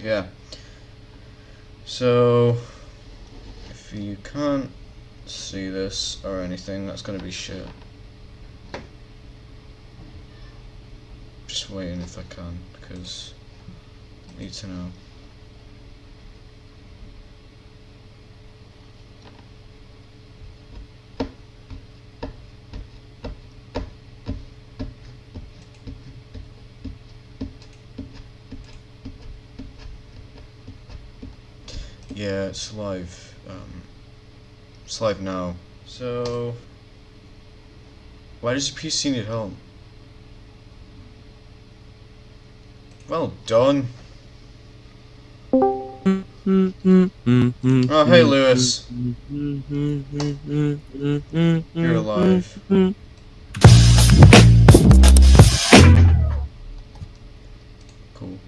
yeah. So, if you can't see this or anything, that's gonna be shit. Just waiting if I can, because I need to know. Yeah, it's live. It's live now. So, why does your PC need help? Well done. Oh, hey Lewis. You're alive. Cool.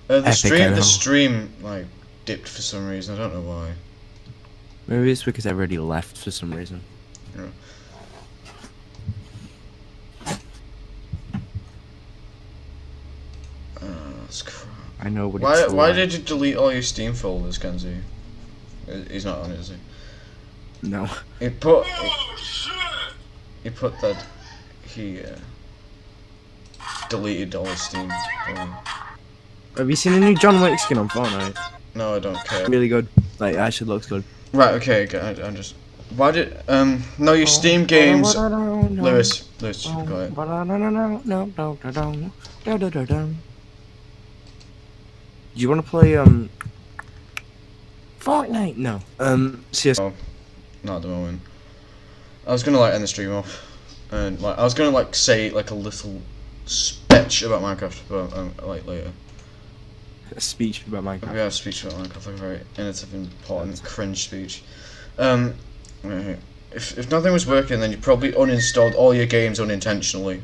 The stream like dipped for some reason. I don't know why. Maybe it's because I already left for some reason. Yeah. That's crap. I know what it's Why like. did you delete all your Steam folders, Kenzie? He's not on it, is he? No. He put that he deleted all his Steam. Have you seen a new John Wick skin on Fortnite? No, I don't care. Really good. Like, it actually looks good. Right, okay, I'm just... Why did... No, your Steam games... Lewis, go ahead. Do you want to play, Fortnite? No. CS... Oh, not at the moment. I was gonna, like, end the stream off. And, like, I was gonna, like, say, like, a little speech about Minecraft, but, like, later. A speech about Minecraft. We have a speech about Minecraft, like a very innovative, important, cringe speech. If nothing was working, then you probably uninstalled all your games unintentionally.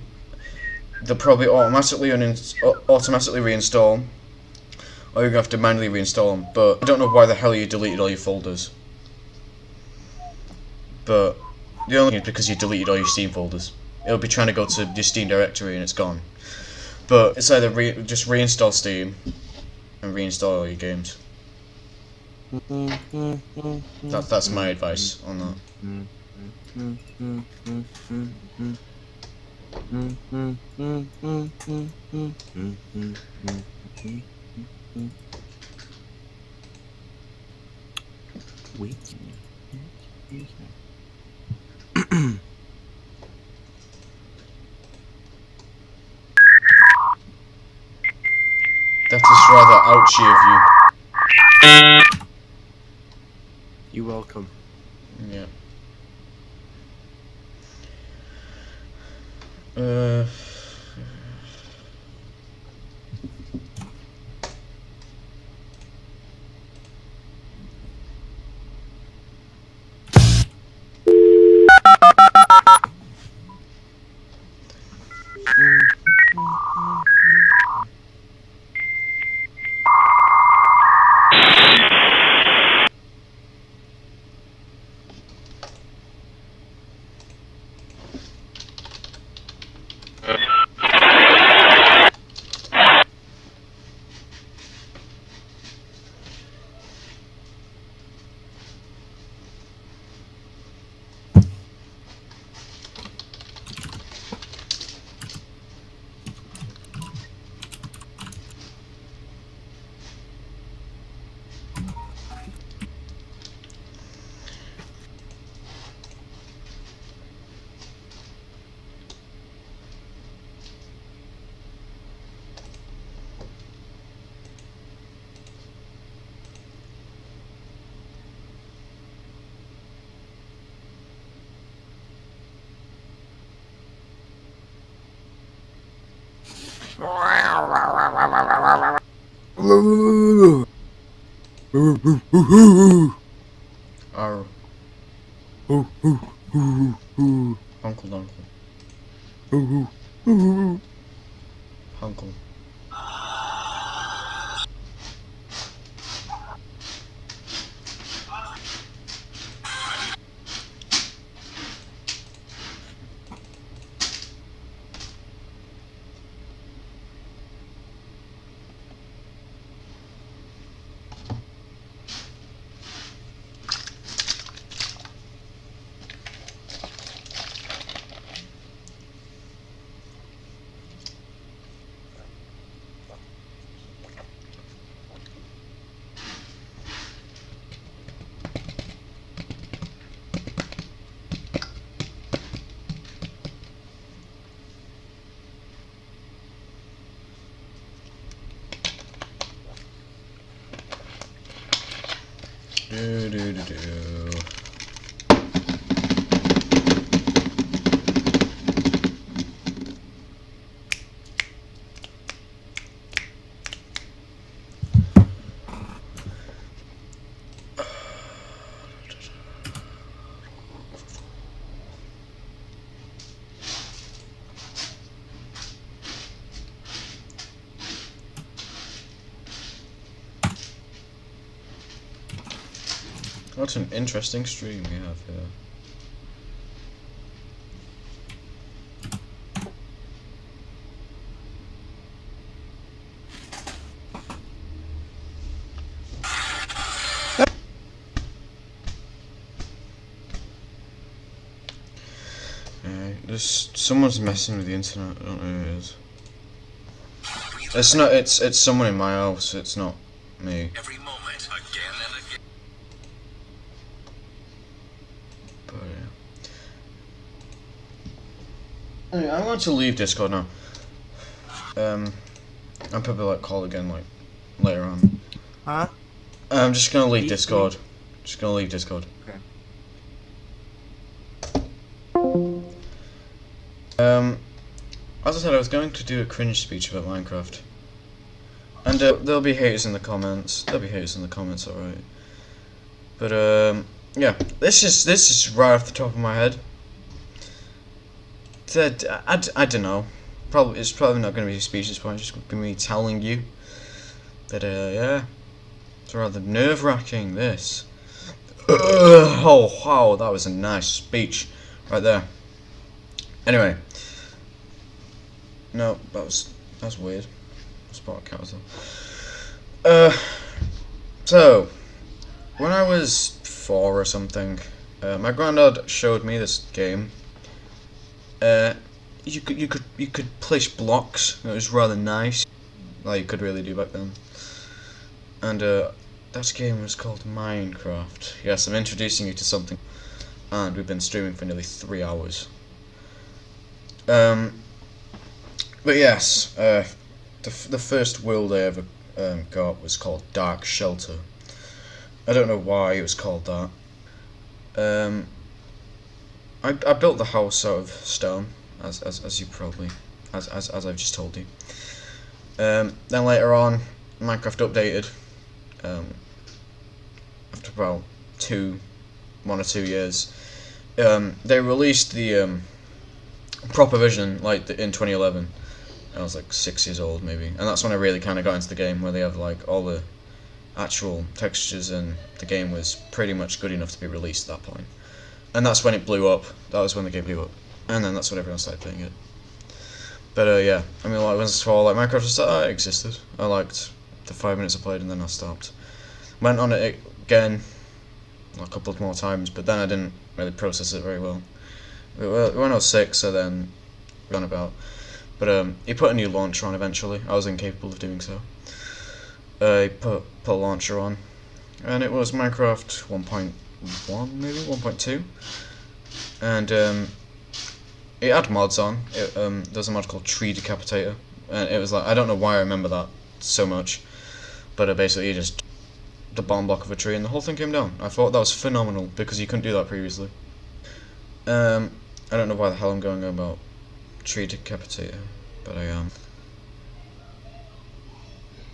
They'll probably automatically reinstall, or you're gonna have to manually reinstall them. But I don't know why the hell you deleted all your folders. But the only thing is because you deleted all your Steam folders. It'll be trying to go to your Steam directory and it's gone. But it's either just reinstall Steam and reinstall all your games. That's my advice on that. Wait. That is rather ouchy of you. You're welcome. Yeah. Our uncle. Uncle. Do do do do. What an interesting stream we have here. There's someone's messing with the internet. I don't know who it is. It's not. It's someone in my house. It's not me. Every moment, again and again. But yeah. Anyway, I'm going to leave Discord now. I'll probably like call again like later on. Huh? I'm just gonna leave Discord. Just gonna leave Discord. Okay. As I said, I was going to do a cringe speech about Minecraft. And there'll be haters in the comments. There'll be haters in the comments, alright. But yeah, this is right off the top of my head. I don't know. It's probably not going to be a speech at this point. It's just going to be me telling you that yeah, it's rather nerve-wracking. This. Oh wow, that was a nice speech right there. Anyway. No, that's weird. Spot a cat as well. So when I was 4 or something, my granddad showed me this game. You could place blocks. It was rather nice, like you could really do back then. And that game was called Minecraft. Yes, I'm introducing you to something, and we've been streaming for nearly 3 hours. But yes, the first world I ever got was called Dark Shelter. I don't know why it was called that. I built the house out of stone, as you probably as I've just told you. Then later on, Minecraft updated. After about 1 or 2 years, they released the proper version in 2011. I was like 6 years old maybe, and that's when I really kind of got into the game, where they have like all the actual textures, and the game was pretty much good enough to be released at that point. And that's when it blew up. That was when the game blew up, and then that's when everyone started playing it. But yeah, I mean, like, when I was 12, like, Minecraft existed. I liked the 5 minutes I played, and then I stopped. Went on it again a couple of more times, but then I didn't really process it very well. When I was 6, I then ran about. But he put a new launcher on eventually. I was incapable of doing so. He put a launcher on, and it was Minecraft 1.1, maybe 1.2, and it had mods on. There's a mod called Tree Decapitator, and it was like, I don't know why I remember that so much, but basically you just the bottom block of a tree and the whole thing came down. I thought that was phenomenal because you couldn't do that previously. I don't know why the hell I'm going on about Tree Decapitator, but I am.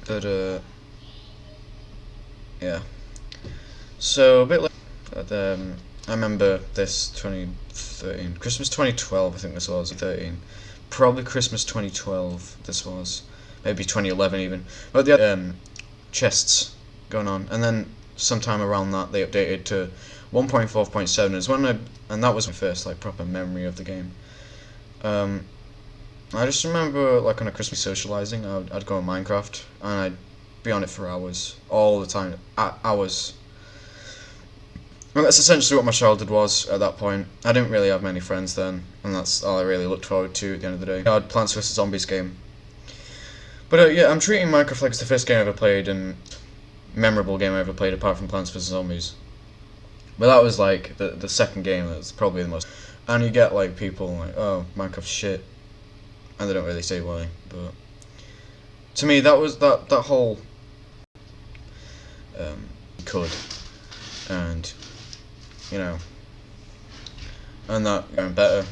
But yeah. So a bit like I remember this 2013, Christmas 2012. I think this was 13. Probably Christmas 2012. This was maybe 2011 even. But the chests going on, and then sometime around that they updated to 1.4.7 is when and that was my first like proper memory of the game. I just remember like on a Christmas socializing, I'd go on Minecraft and I'd be on it for hours, all the time, hours. And that's essentially what my childhood was at that point. I didn't really have many friends then, and that's all I really looked forward to at the end of the day. I had Plants vs Zombies game. But yeah, I'm treating Minecraft like it's the first game I ever played and memorable game I ever played apart from Plants vs Zombies. But that was like the second game that's probably the most. And you get like people like, oh, Minecraft's shit, and they don't really say why. But to me, that was that whole could and you know, and that going better.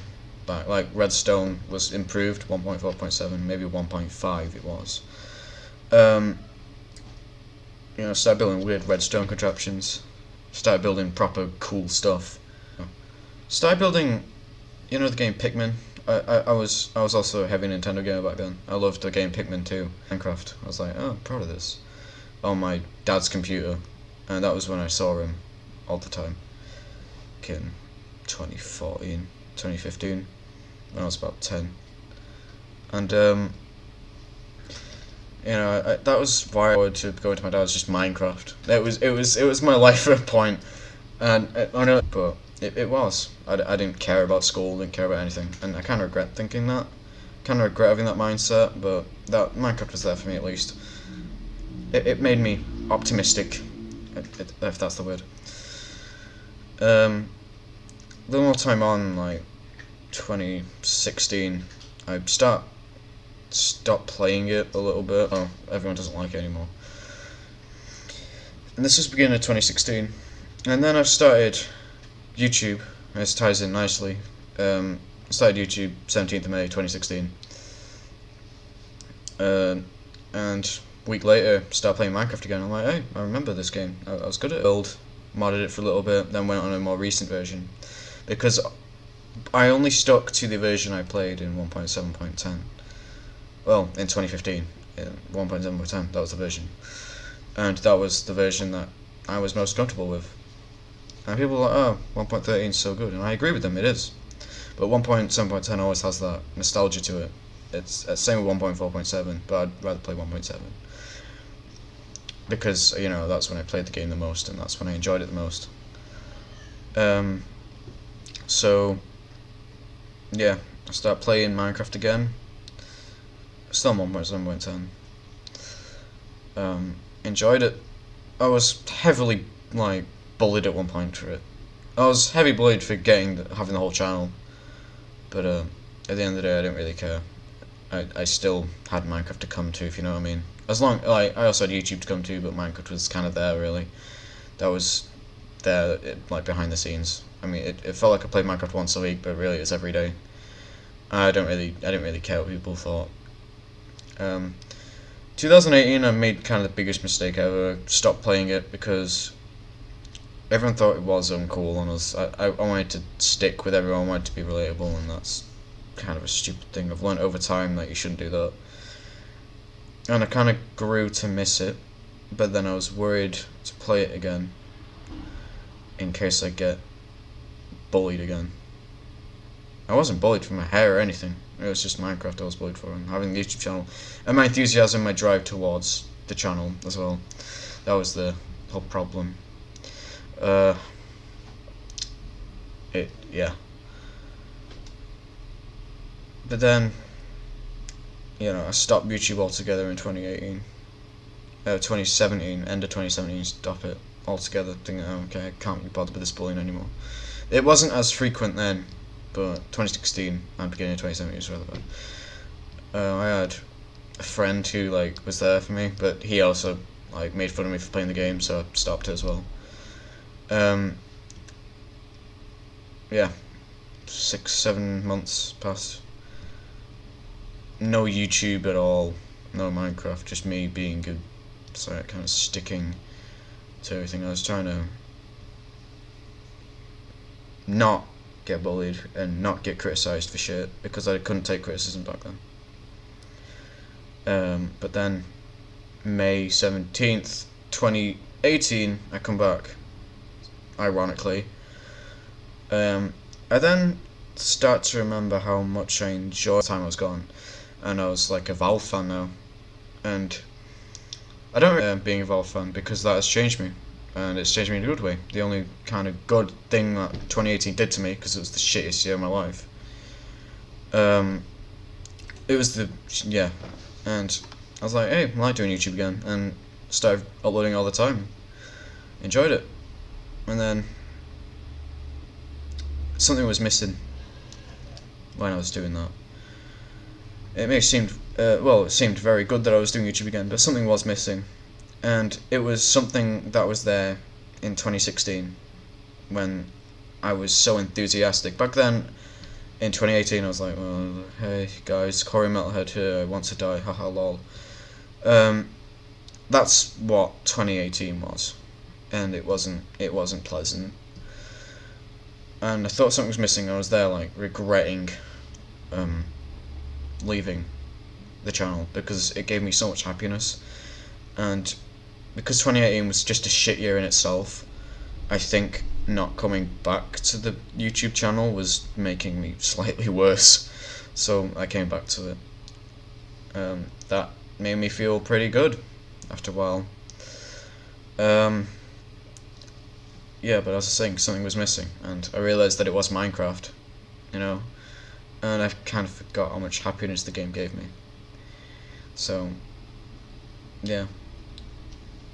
Like Redstone was improved 1.4.7, maybe 1.5 it was. You know, started building weird redstone contraptions. Started building proper cool stuff. Started building, you know, the game Pikmin. I was also a heavy Nintendo gamer back then. I loved the game Pikmin 2, Minecraft. I was like, oh, I'm proud of this. On my dad's computer, and that was when I saw him all the time. In 2014, 2015, when I was about 10, and you know, that was why I wanted to go into my dad's, just Minecraft. It was my life at a point, and I know, but it was. I didn't care about school, didn't care about anything, and I kind of regret thinking that. Kind of regret having that mindset, but that Minecraft was there for me at least. It made me optimistic, if that's the word. A little more time on, like 2016, I stopped playing it a little bit. Oh, everyone doesn't like it anymore. And this was beginning of 2016, and then I've started YouTube. This ties in nicely. I started YouTube 17th of May 2016, and a week later started playing Minecraft again. I'm like, hey, I remember this game. I was good at it. Modded it for a little bit, then went on a more recent version, because I only stuck to the version I played in 1.7.10. Well, in 2015, 1.7.10, that was the version, and that was the version that I was most comfortable with. And people are like, oh, 1.13 is so good, and I agree with them, it is. But 1.7.10 always has that nostalgia to it. It's same with 1.4.7, but I'd rather play 1.7. Because, you know, that's when I played the game the most, and that's when I enjoyed it the most. So, yeah, I started playing Minecraft again. Still 1.7.10. Enjoyed it. I was heavily, like, bullied at one point for it. I was heavy bullied for having the whole channel. But, at the end of the day, I didn't really care. I still had Minecraft to come to, if you know what I mean. As long, like, I also had YouTube to come to, but Minecraft was kind of there, really. That was there, like, behind the scenes. I mean, it felt like I played Minecraft once a week, but really it's every day. I didn't really care what people thought. 2018, I made kind of the biggest mistake ever. I stopped playing it because everyone thought it was uncool on us. I wanted to stick with everyone, I wanted to be relatable, and that's kind of a stupid thing. I've learned over time that you shouldn't do that. And I kind of grew to miss it, but then I was worried to play it again in case I get bullied again. I wasn't bullied for my hair or anything. It was just Minecraft I was bullied for, and having the YouTube channel, and my enthusiasm, my drive towards the channel as well. That was the whole problem. Yeah. But then, you know, I stopped YouTube altogether in 2018. 2017, end of 2017, stop it altogether, thinking, oh, okay, I can't be bothered with this bullying anymore. It wasn't as frequent then, but 2016 and beginning of 2017 was rather bad. I had a friend who, like, was there for me, but he also, like, made fun of me for playing the game, so I stopped it as well. Yeah, 6-7 months passed. No YouTube at all, no Minecraft, just me being good. So kind of sticking to everything. I was trying to not get bullied and not get criticised for shit, because I couldn't take criticism back then. But then May 17th, 2018, I come back, ironically. I then start to remember how much I enjoyed the time I was gone, and I was like a Valve fan now, and I don't remember being a Valve fan because that has changed me, and it's changed me in a good way. The only kind of good thing that 2018 did to me, because it was the shittiest year of my life, it was and I was like, hey, I like doing YouTube again, and started uploading all the time. Enjoyed it, and then something was missing when I was doing that. It seemed very good that I was doing YouTube again, but something was missing, and it was something that was there in 2016 when I was so enthusiastic. Back then, in 2018, I was like, well, hey guys, Corey Metalhead here, wants to die, haha lol. That's what 2018 was, and it wasn't pleasant. And I thought something was missing. I was there like regretting leaving the channel because it gave me so much happiness, and because 2018 was just a shit year in itself, I think not coming back to the YouTube channel was making me slightly worse, so I came back to it. That made me feel pretty good after a while. Yeah, but as I was saying, something was missing, and I realised that it was Minecraft, you know, and I kind of forgot how much happiness the game gave me. So, yeah.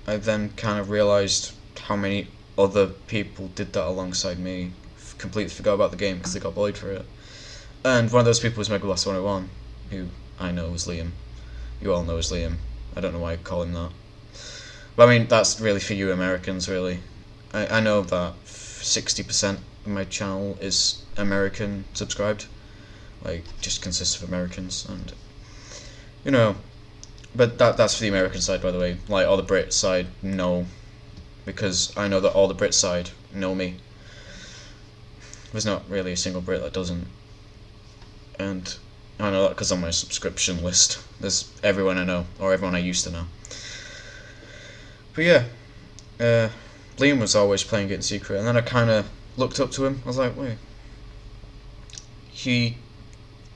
I then kind of realised how many other people did that alongside me, completely forgot about the game because they got bullied for it. And one of those people was Megalast101, who I know is Liam. You all know is Liam. I don't know why I call him that. But I mean, that's really for you Americans, really. I know that 60% of my channel is American subscribed. Like, just consists of Americans, and, you know, but that's for the American side, by the way. Like, all the Brit side, no. Because I know that all the Brit side know me. There's not really a single Brit that doesn't. And I know that because on my subscription list, there's everyone I know, or everyone I used to know. But yeah, Liam was always playing it in secret, and then I kind of looked up to him. I was like, wait, he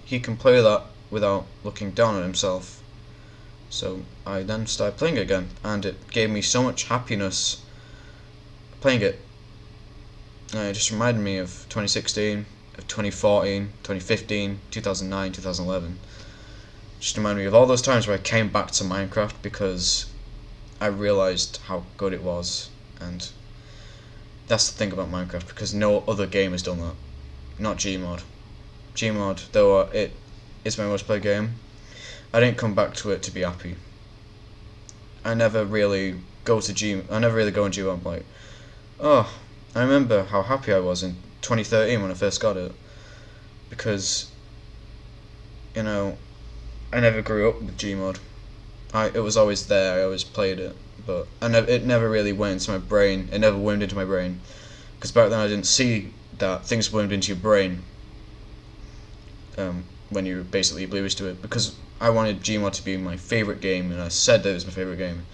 can play that without looking down on himself. So I then started playing it again, and it gave me so much happiness playing it. It just reminded me of 2016, of 2014, 2015, 2009, 2011. Just reminded me of all those times where I came back to Minecraft because I realised how good it was, and that's the thing about Minecraft, because no other game has done that. Not Gmod. Gmod, though it is my most played game, I didn't come back to it to be happy. I never really go on Gmod like, oh, I remember how happy I was in 2013 when I first got it, because, you know, I never grew up with Gmod. It was always there, I always played it, but it never really went into my brain. It never wormed into my brain, because back then I didn't see that things wormed into your brain when you're basically oblivious to it, because I wanted Gmod to be my favourite game, and I said that it was my favourite game,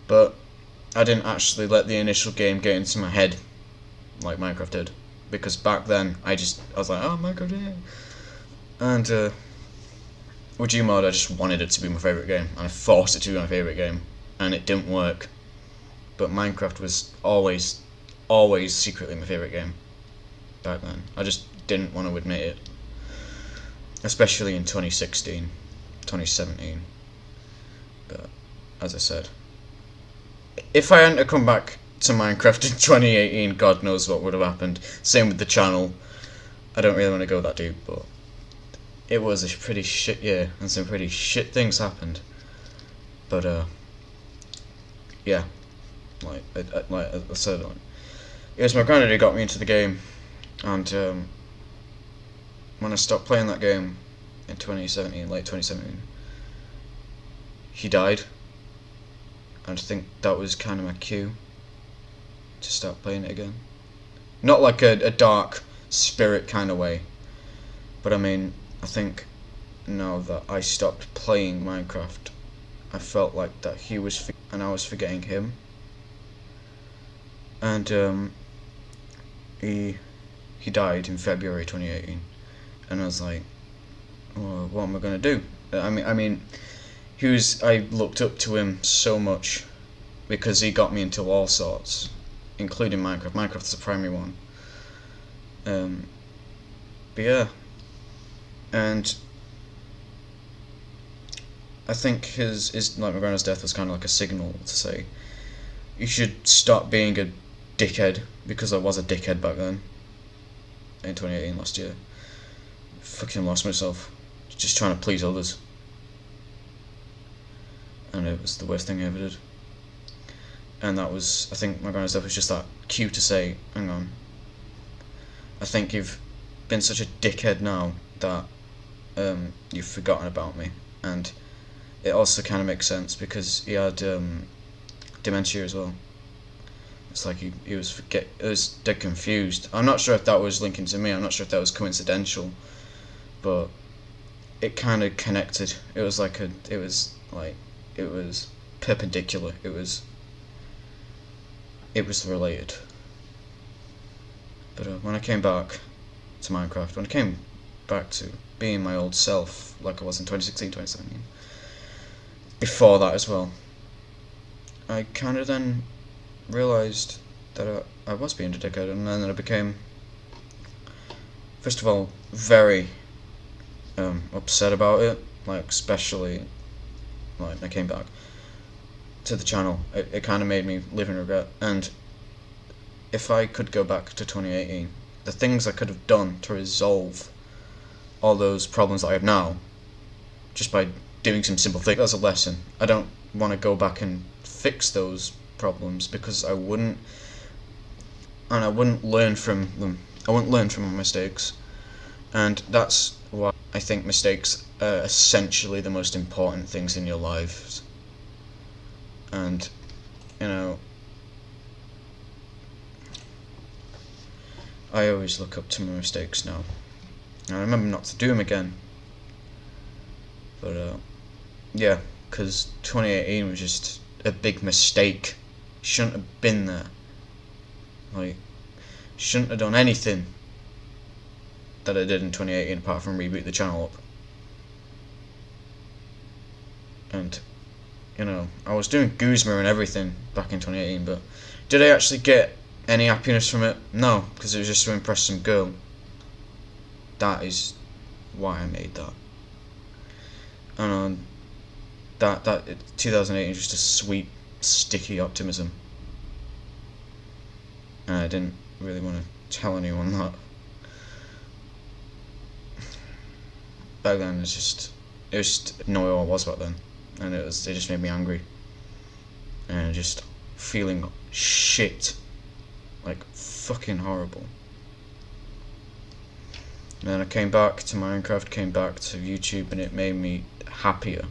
but I didn't actually let the initial game get into my head like Minecraft did, because back then I was like, oh, Minecraft, yeah. And with Gmod I just wanted it to be my favourite game, and I forced it to be my favourite game, and it didn't work. But Minecraft was always secretly my favourite game back then. I just didn't want to admit it, especially in 2016, 2017. But as I said, if I hadn't come back to Minecraft in 2018, God knows what would have happened. Same with the channel. I don't really want to go that deep, but it was a pretty shit year, and some pretty shit things happened. But yeah, like I said, it was my granddad who got me into the game, and when I stopped playing that game in 2017, late 2017, he died, and I think that was kind of my cue to start playing it again. Not like a dark spirit kind of way, but I mean, I think now that I stopped playing Minecraft, I felt like that he was and I was forgetting him, and he died in February 2018, and I was like, well, what am I gonna do? I mean, I looked up to him so much because he got me into all sorts, including Minecraft. Minecraft's the primary one. But yeah, and I think his like my granddad's death was kind of like a signal to say, you should stop being a dickhead, because I was a dickhead back then. In 2018, last year, fucking lost myself, just trying to please others, and it was the worst thing I ever did. and that was, I think my granddad's death was just that cue to say, hang on, I think you've been such a dickhead now that you've forgotten about me. And it also kind of makes sense because he had dementia as well. It's like he was dead confused. I'm not sure if that was linking to me. I'm not sure if that was coincidental, but it kind of connected. It was perpendicular. It was related. But when I came back to Minecraft, when I came back to being my old self, like I was in 2016, 2017, before that as well, I kind of then realised that I was being a dickhead, and then I became, first of all, very upset about it, like especially like when I came back to the channel. It kind of made me live in regret, and if I could go back to 2018, the things I could have done to resolve all those problems that I have now, just by doing some simple things, that's a lesson. I don't want to go back and fix those problems because I wouldn't learn from them. I wouldn't learn from my mistakes, and that's why I think mistakes are essentially the most important things in your lives. And you know, I always look up to my mistakes now. I remember not to do them again. But yeah, because 2018 was just a big mistake. Shouldn't have been there. Like, shouldn't have done anything that I did in 2018 apart from reboot the channel up. And you know, I was doing Guzma and everything back in 2018, but did I actually get any happiness from it? No, because it was just to impress some girl. That is why I made that. And that 2018 is just a sweet, sticky optimism, and I didn't really want to tell anyone that. Back then, it was just knowing who I was back then, and it just made me angry, and just feeling shit, like fucking horrible. And then I came back to Minecraft, came back to YouTube, and it made me happier.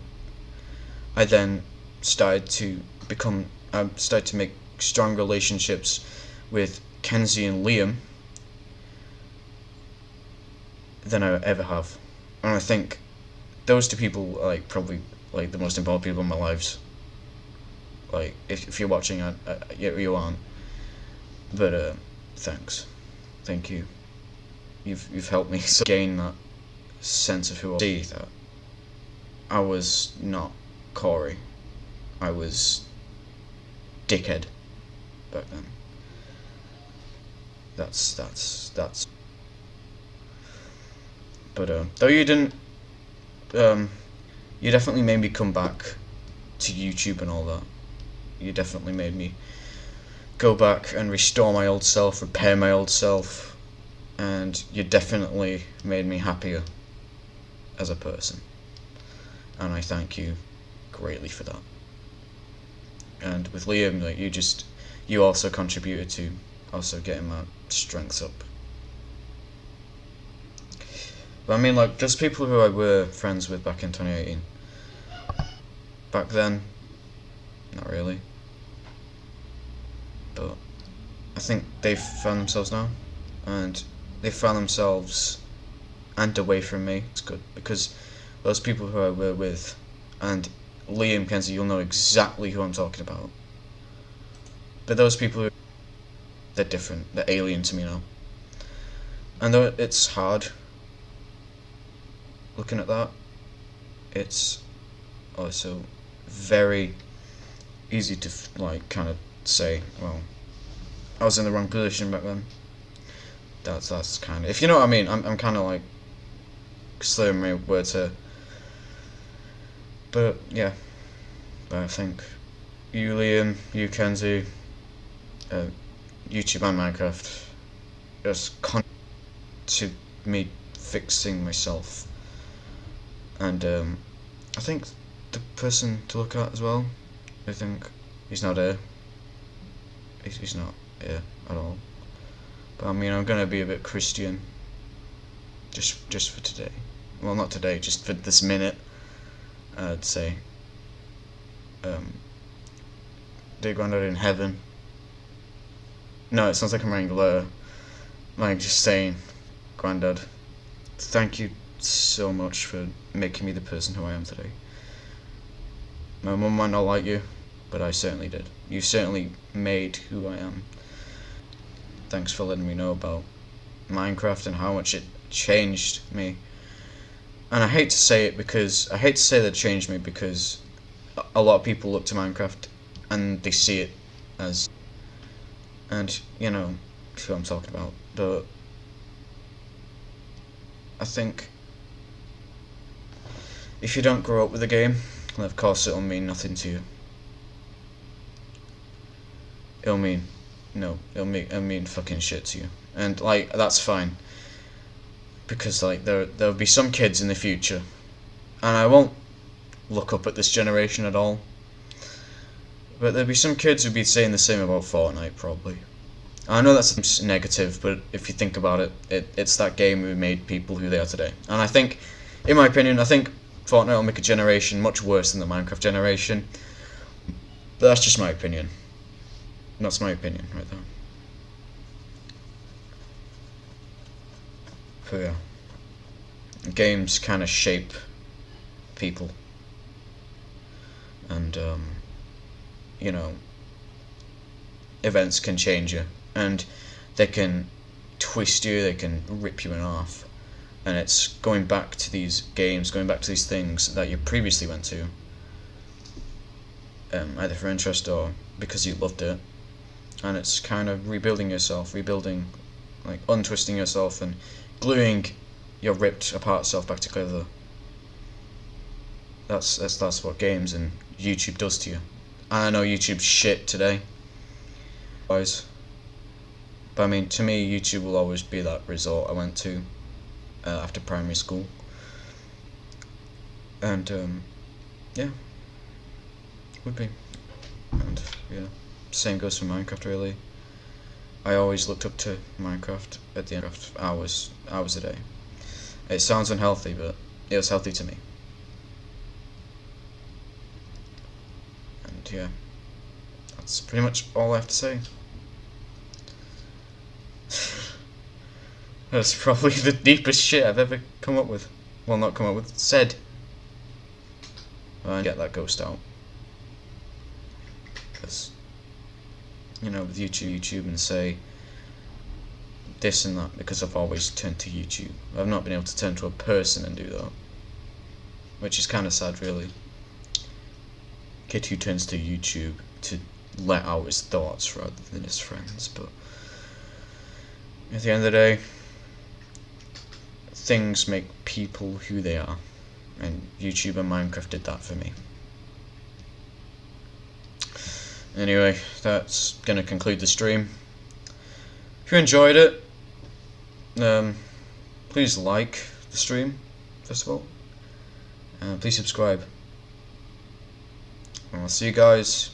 I then started to make strong relationships with Kenzie and Liam than I ever have. And I think those two people are like probably like the most important people in my lives. Like if you're watching, you aren't. But thanks, thank you. You've helped me gain that sense of who I see. That I was not Corey. I was dickhead back then. That's. But though you didn't, you definitely made me come back to YouTube and all that. You definitely made me go back and restore my old self, repair my old self, and you definitely made me happier as a person. And I thank you greatly for that. And with Liam, like you also contributed to also getting my strengths up. But I mean, like, just people who I were friends with back in 2018. Back then, not really. But I think they've found themselves now, and they found themselves and away from me. It's good because those people who I were with, and Liam, Kenzie, you'll know exactly who I'm talking about. But those people, they're different. They're alien to me now. And though it's hard looking at that, it's also very easy to like kind of say, well, I was in the wrong position back then. That's kind of, if you know what I mean. I'm kind of like slurring my words here. But yeah, but I think you, Liam, you, Kenzie, YouTube and Minecraft just to me fixing myself. And I think the person to look at as well, I think he's not here, He's not here at all. But I mean, I'm gonna be a bit Christian. Just for today. Well, not today, just for this minute. I'd say. Dear Grandad in heaven. No, it sounds like I'm writing a letter. Like just saying, Grandad, thank you so much for making me the person who I am today. My mum might not like you, but I certainly did. You certainly made who I am. Thanks for letting me know about Minecraft and how much it changed me. And I hate to say that it changed me because a lot of people look to Minecraft and they see it as, and you know who I'm talking about. But I think if you don't grow up with the game, then of course it'll mean nothing to you. It'll mean fucking shit to you, and like that's fine. Because like there'll be some kids in the future, and I won't look up at this generation at all, but there'll be some kids who'll be saying the same about Fortnite probably. I know that seems negative, but if you think about it, it's that game who made people who they are today. And I think, in my opinion, I think Fortnite will make a generation much worse than the Minecraft generation. But that's just my opinion. That's my opinion right there. But yeah, games kind of shape people, and you know, events can change you, and they can twist you, they can rip you in half, and it's going back to these games, going back to these things that you previously went to, either for interest or because you loved it, and it's kind of rebuilding yourself, like untwisting yourself and gluing your ripped apart self back together. That's what games and YouTube does to you. And I know YouTube's shit today, guys, but I mean, to me, YouTube will always be that resort I went to after primary school. And yeah, would be. And yeah, same goes for Minecraft really. I always looked up to Minecraft at the end of hours a day. It sounds unhealthy, but it was healthy to me. And yeah, that's pretty much all I have to say. That's probably the deepest shit I've ever come up with. Well, not come up with, said. And get that ghost out. Because, you know, with YouTube and say this and that, because I've always turned to YouTube. I've not been able to turn to a person and do that, which is kind of sad really. Kid who turns to YouTube to let out his thoughts rather than his friends, but at the end of the day, things make people who they are, and YouTube and Minecraft did that for me. Anyway, that's gonna conclude the stream. If you enjoyed it, please like the stream, first of all, and please subscribe. And I'll see you guys